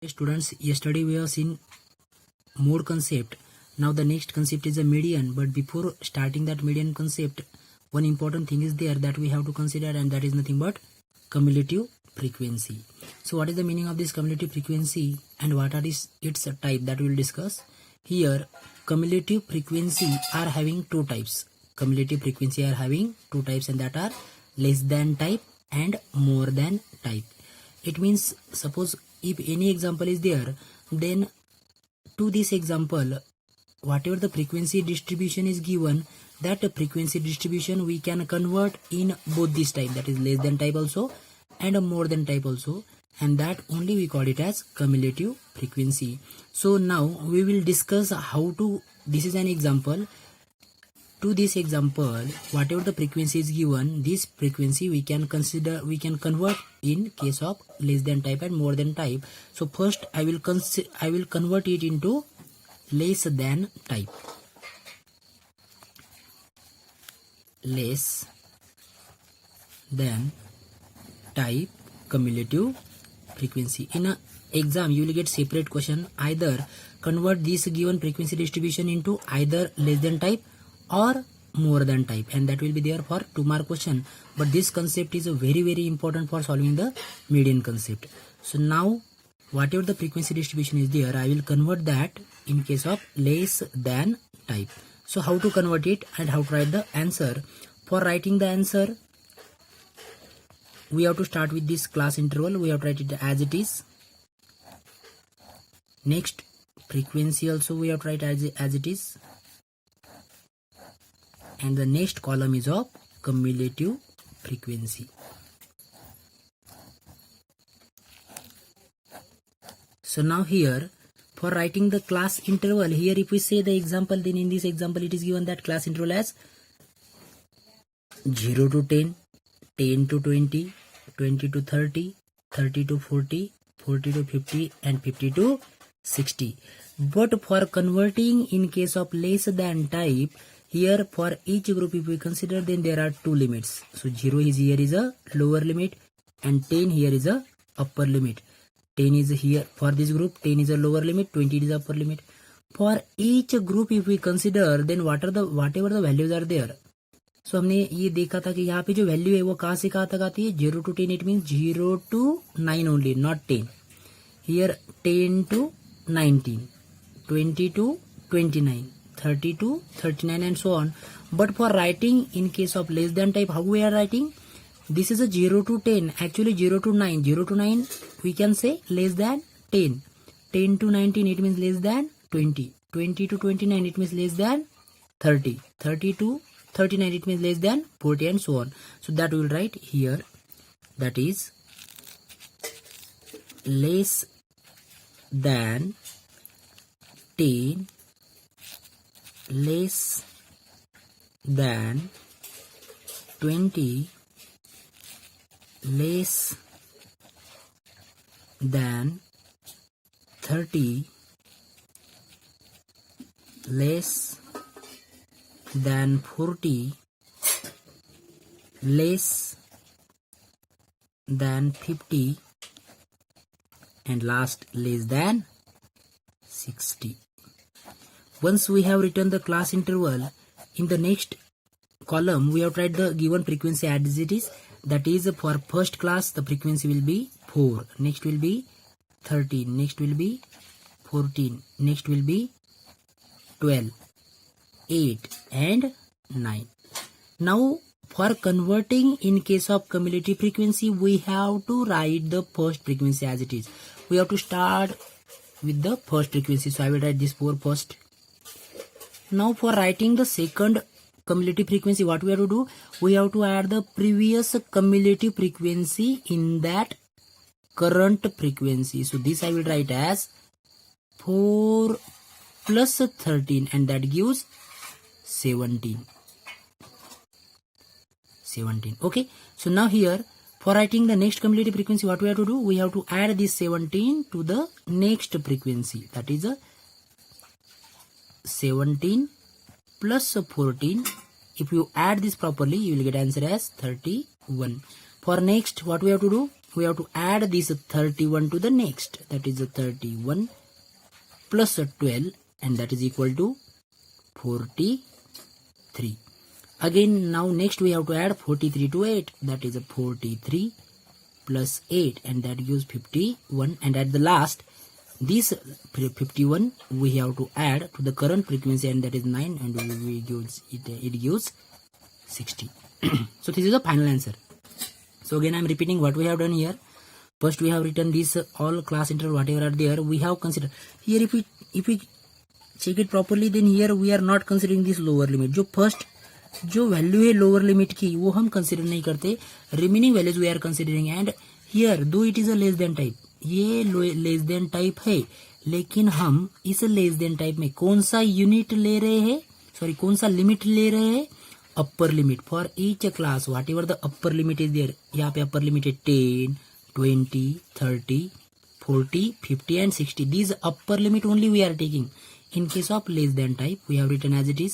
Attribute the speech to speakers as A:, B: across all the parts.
A: Students, yesterday we have seen mode concept. Now the next concept is a median, but before starting that median concept, one important thing is there that we have to consider, and that is nothing but cumulative frequency. So what is the meaning of this cumulative frequency and what are its type, that we will discuss. Here cumulative frequency are having two types. Cumulative frequency are having two types, and that are less than type and more than type. It means, suppose if any example is there, then to this example, whatever the frequency distribution is given, that frequency distribution we can convert in both this type, that is less than type also and a more than type also, and that only we call it as cumulative frequency. So now we will discuss how to, this is an example. To this example, whatever the frequency is given, this frequency we can convert in case of less than type and more than type. So first I will convert it into less than type. Less than type cumulative frequency. In a exam you will get separate question, either convert this given frequency distribution into either less than type or more than type, and that will be there for 2 mark question. But this concept is very important for solving the median concept. So now whatever the frequency distribution is there, I will convert that in case of less than type. So how to convert it and how to write the answer. For writing the answer, we have to start with this class interval. We have to write it as it is. Next, frequency also we have to write as it is. And the next column is of cumulative frequency. So now here, for writing the class interval, here if we say the example, then in this example it is given that class interval as 0 to 10, 10 to 20, 20 to 30, 30 to 40, 40 to 50 and 50 to 60. But for converting in case of less than type, here for each group if we consider, then there are two limits. So 0 is here is a lower limit and 10 here is a upper limit. 10 is here for this group, 10 is a lower limit, 20 is upper limit. For each group if we consider, then whatever the values are there. So हमने ये देखा था कि यहाँ पे जो value है वो कहाँ से कहाँ तक आती है, 0 to 10, it means 0 to 9 only, not 10. Here 10 to 19, 20 to 29, 30 to 39 and so on. But for writing in case of less than type, how we are writing? This is a 0 to 10, actually 0 to 9. 0 to 9 we can say less than 10. 10 to 19 it means less than 20. 20 to 29 it means less than 30. 30 to 39 it means less than 40 and so on. So that we will write here, that is less than 10, less than 20, less than 30, less than 40, less than 50 and last less than 60. Once we have written the class interval, in the next column we have to write the given frequency as it is. That is, for first class the frequency will be 4, next will be 13, next will be 14, next will be 12, 8 and 9. Now for converting in case of cumulative frequency, we have to write the first frequency as it is. We have to start with the first frequency. So I will write this 4 first. Now for writing the second cumulative frequency, what we have to do? We have to add the previous cumulative frequency in that current frequency. So this I will write as 4 plus 13 and that gives 17. Okay. So now here for writing the next cumulative frequency, what we have to do? We have to add this 17 to the next frequency. That is a 17 plus 14. If you add this properly, you will get answer as 31. For next, what we have to do? we have to add this 31 to the next, that is 31 plus 12, and that is equal to 43. Again, now next we have to add 43 to 8, that is 43 plus 8, and that gives 51, and at the last this 51 we have to add to the current frequency, and that is 9, and it gives 60. So this is the final answer. So again I am repeating what we have done here. First we have written this all class interval whatever are there, we have considered here. If we check it properly, then here we are not considering this lower limit. जो first जो value है lower limit की वो हम consider नहीं करते, remaining values we are considering. And here though it is a less than type, ये less than type है, लेकिन हम इस लेस देन टाइप में कौन सा यूनिट ले रहे हैं, सॉरी कौन सा लिमिट ले रहे हैं, upper limit for each class whatever the upper limit is there. यहाँ पे अपर लिमिट है 10, 20, 30, 40, 50 and 60. These upper limit only we are taking. In case of less than type, we have written as it is.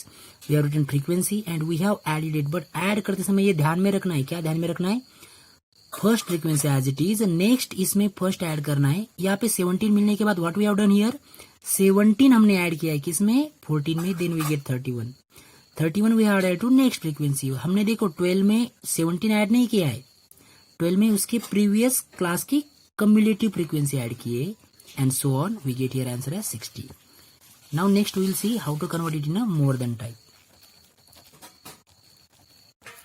A: We have written frequency and we have added it. But add करते समय ये ध्यान में रखना है, क्या ध्यान में रखना है, first frequency as it is, next इसमें फर्स्ट ऐड करना है. यहाँ पे 17 मिलने के बाद what we have done here, 17 हमने ऐड किया है किसमें, 14 में, then we get 31. 31 we have add to next frequency. हमने देखो 12 में 17 ऐड नहीं किया है, 12 में उसके प्रीवियस क्लास की cumulative frequency ऐड किए, and so on. We get here answer as 60. Now next we will see how to convert it in a more than type.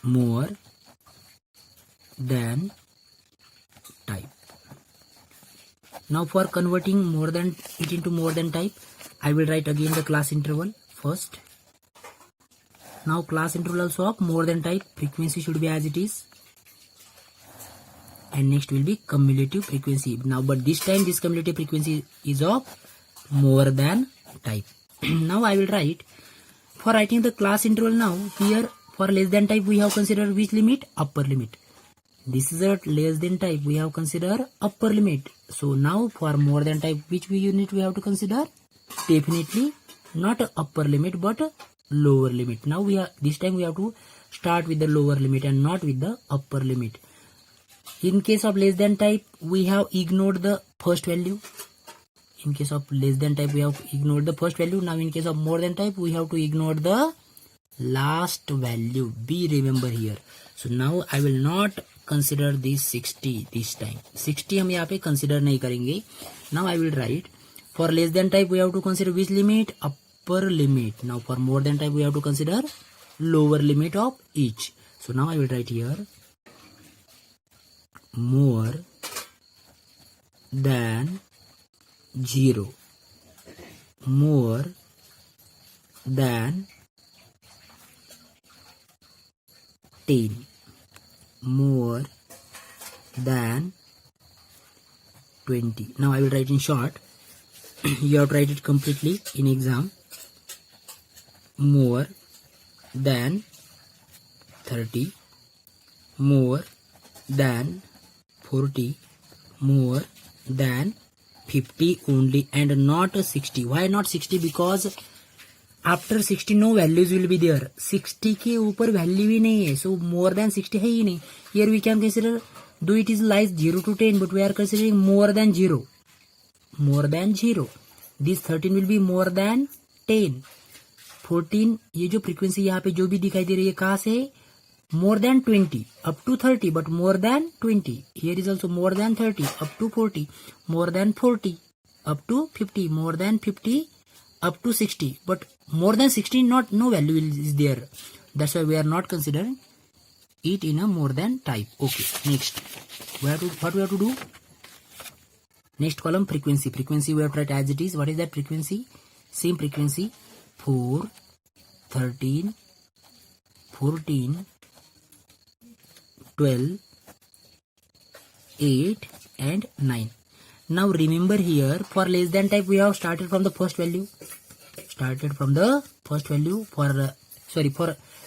A: More than type. Now for converting more than it into more than type, I will write again the class interval first. Now class intervals of more than type, frequency should be as it is, and next will be cumulative frequency. Now but this time this cumulative frequency is of more than type. Now I will write, for writing the class interval, now here for less than type we have considered which limit, upper limit. This is a less than type, we have considered upper limit. So now for more than type, which unit we have to consider, definitely not upper limit but lower limit. Now we are, this time we have to start with the lower limit and not with the upper limit. In case of less than type, we have ignored the first value. In case of less than type, we have ignored the first value. Now in case of more than type, we have to ignore the last value. Be remember here. So now I will not consider this 60 this time. 60 हम यहाँ पे consider नहीं करेंगे. Now I will write, for less than type, we have to consider which limit, upper limit. Now for more than type, we have to consider lower limit of each. So now I will write here, more than 0, more than 10, more than 20. Now I will write in short. You have to write it completely in exam. More than 30, more than 40, more than 50 only, and not 60. Why not 60? Because after 60 no values will be there. 60 के ऊपर value ही नहीं है, so more than 60 है ही नहीं. Here we can consider, though it is lies 0 to 10, but we are considering more than 0. More than 0. This 13 will be more than 10. 14, ये जो frequency यहाँ पे जो भी दिखाई दे रही है कहाँ से, more than 20 up to 30, but more than 20. Here is also more than 30 up to 40, more than 40 up to 50, more than 50 up to 60, but more than 60 not no value is there. That's why we are not considering it in a more than type. Okay, next what we have to do, next column, frequency. Frequency we have to write as it is. What is that frequency? Same frequency, 4, 13, 14, 12, 8 and 9. Now remember here, for less than type we have started from the first value. Started from the first value. For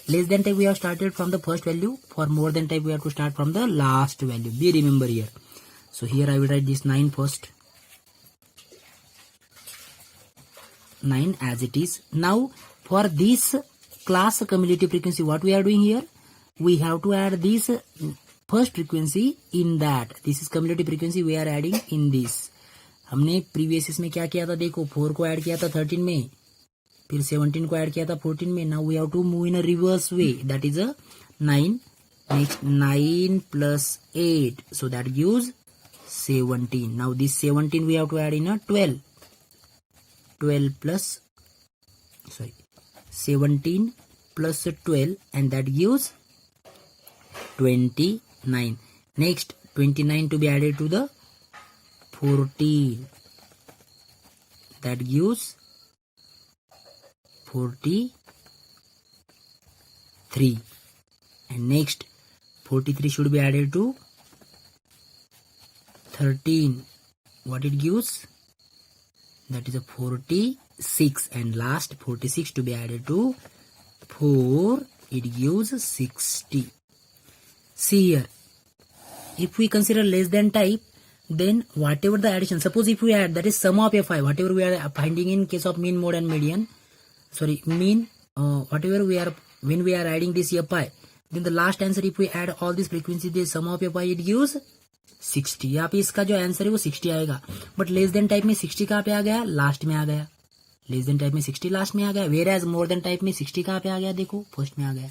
A: less than type we have started from the first value. For more than type we have to start from the last value. Be remember here. So here I will write this 9 first. 9 as it is. Now for this class cumulative frequency, what we are doing here, we have to add this first frequency in that. This is cumulative frequency we are adding in this. हमने previous इसमें क्या किया था, देखो 4 को add किया था 13 में, फिर 17 को ऐड किया था 14 में. Now we have to move in a reverse way, that is a 9. Next 9 plus 8, so that gives 17. Now this 17 we have to add in a 12. 12 plus 17 plus 12, and that gives 29. Next 29 to be added to the 14, that gives 43. And next 43 should be added to 13. What it gives? That is a 46. And last 46 to be added to 4, it gives 60. See here, if we consider less than type, then whatever the addition, suppose if we add, that is sum of fi, whatever we are finding in case of mean, mode and median, whatever we are, when we are adding this fi, then the last answer, if we add all this frequency, the sum of fi, it gives 60. यहाँ पे इसका जो answer है वो 60 आएगा. But less than type में 60 कहाँ पे आ गया? लास्ट में आ गया. लेस देन टाइप में 60 लास्ट में आ गया. Whereas more than type में 60 कहाँ पे आ गया? देखो फर्स्ट में आ गया.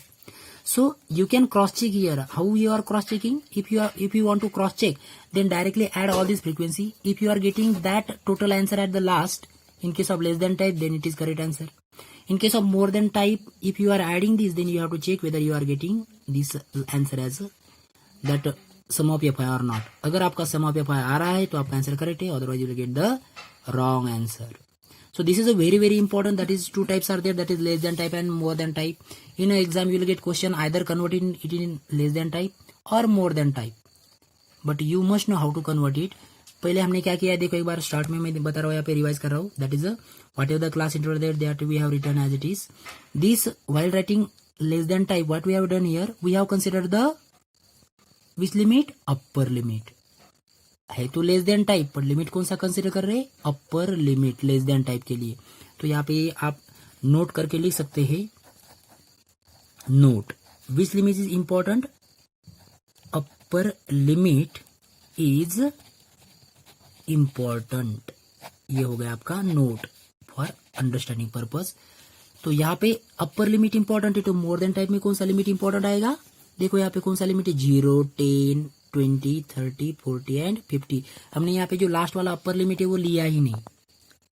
A: So you can cross check here. How you are cross checking? If you want to cross check, then directly add all this frequency. If you are getting that total answer at the last, in case of less than type, then it is correct answer. In case of more than type, if you are adding this, then you have to check whether you are getting this answer as that sum of fi or not. अगर आपका sum of fi आ रहा है तो आपका answer correct है, otherwise you will get the wrong answer. So this is a very very important, that is two types are there, that is less than type and more than type. In an exam you will get question either converting it in less than type or more than type, but you must know how to convert it. पहले हमने क्या किया है देखो एक बार start में मैं बता रहा हूँ, यहाँ पे रिवाइज कर रहा हूँ. That is whatever the class interval there that we have written as it is. This while writing less than type, what we have done here, we have considered the which limit? Upper limit. है तो less than type, पर limit कौन सा consider कर रहे हैं? Upper limit less than type के लिए. तो यहाँ पे आप नोट करके लिख सकते हैं, note which limit is important, upper limit is important. ये हो गया आपका नोट फॉर अंडरस्टैंडिंग पर्पस. तो यहाँ पे अपर लिमिट इंपॉर्टेंट है, तो मोर देन टाइप में कौन सा लिमिट इंपॉर्टेंट आएगा? देखो यहाँ पे कौन सा लिमिट है? 0, 10, 20, 30, 40 एंड 50. हमने यहाँ पे जो लास्ट वाला अपर लिमिट है वो लिया ही नहीं.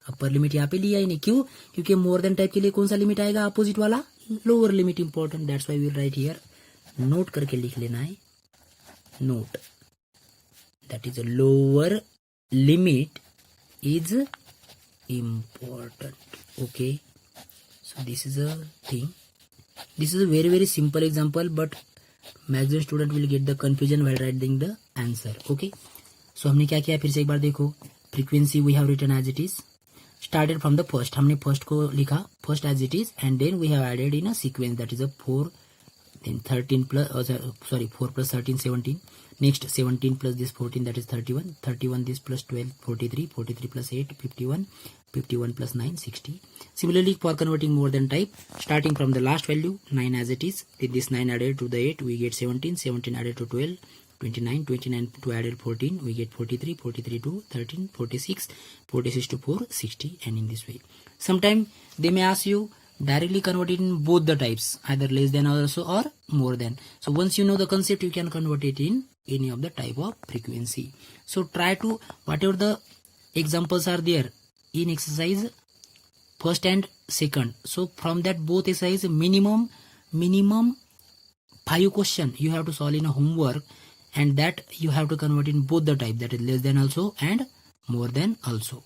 A: अपर लिमिट यहाँ पे लिया ही नहीं. क्यों? क्योंकि मोर देन टाइप के लिए कौन सा लिमिट आएगा? अपोजिट वाला, lower limit important. That's why we will write here. Note करके लिख लेना है, note, that is lower limit is important. Okay, so this is a thing. This is a very very simple example, but maximum student will get the confusion while writing the answer. Okay, so हमने क्या किया फिर से एक बार देखो. frequency we have written as it is, started from the first. हमने first को लिखा first as it is, and then we have added in a sequence, that is a 4, then 13 plus 4 plus 13, 17. Next 17 plus this 14, that is 31. 31 this plus 12, 43. 43 plus 8, 51. 51 plus 9, 60. Similarly for converting more than type, starting from the last value 9 as it is, with this 9 added to the 8 we get 17. 17 added to 12, 29. 29 to added 14 we get 43. 43 to 13, 46. 46 to 4, 60. And in this way, sometime they may ask you directly convert it in both the types, either less than also or more than. So once you know the concept, you can convert it in any of the type of frequency. So try to, whatever the examples are there in exercise first and second, so from that both exercise minimum 5 question you have to solve in a homework, and that you have to convert in both the type, that is less than also and more than also.